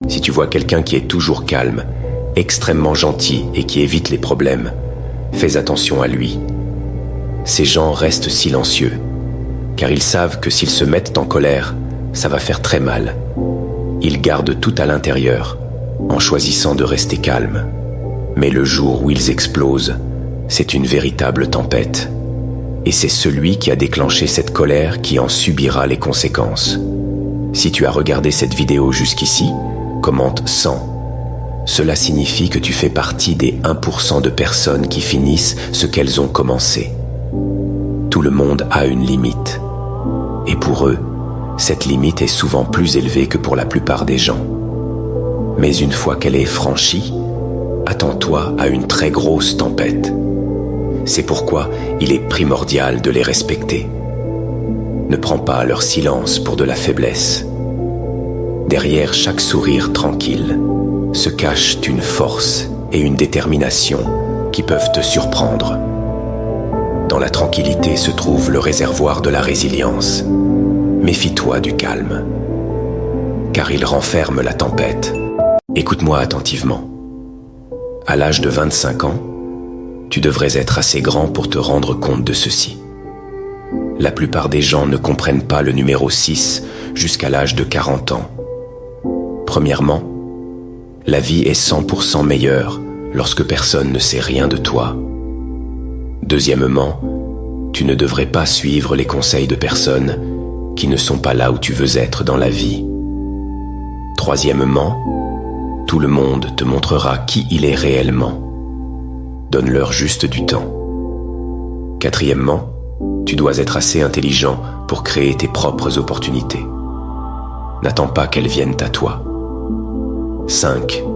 Si tu vois quelqu'un qui est toujours calme, extrêmement gentil et qui évite les problèmes, fais attention à lui. Ces gens restent silencieux, car ils savent que s'ils se mettent en colère, ça va faire très mal. Ils gardent tout à l'intérieur, en choisissant de rester calmes. Mais le jour où ils explosent, c'est une véritable tempête. Et c'est celui qui a déclenché cette colère qui en subira les conséquences. Si tu as regardé cette vidéo jusqu'ici, commente 100. Cela signifie que tu fais partie des 1% de personnes qui finissent ce qu'elles ont commencé. Tout le monde a une limite. Et pour eux, cette limite est souvent plus élevée que pour la plupart des gens. Mais une fois qu'elle est franchie, attends-toi à une très grosse tempête. C'est pourquoi il est primordial de les respecter. Ne prends pas leur silence pour de la faiblesse. Derrière chaque sourire tranquille se cachent une force et une détermination qui peuvent te surprendre. Dans la tranquillité se trouve le réservoir de la résilience. Méfie-toi du calme, car il renferme la tempête. Écoute-moi attentivement. À l'âge de 25 ans, tu devrais être assez grand pour te rendre compte de ceci. La plupart des gens ne comprennent pas le numéro 6 jusqu'à l'âge de 40 ans. Premièrement, la vie est 100% meilleure lorsque personne ne sait rien de toi. Deuxièmement, tu ne devrais pas suivre les conseils de personnes qui ne sont pas là où tu veux être dans la vie. Troisièmement, tout le monde te montrera qui il est réellement. Donne-leur juste du temps. Quatrièmement, tu dois être assez intelligent pour créer tes propres opportunités. N'attends pas qu'elles viennent à toi. 5.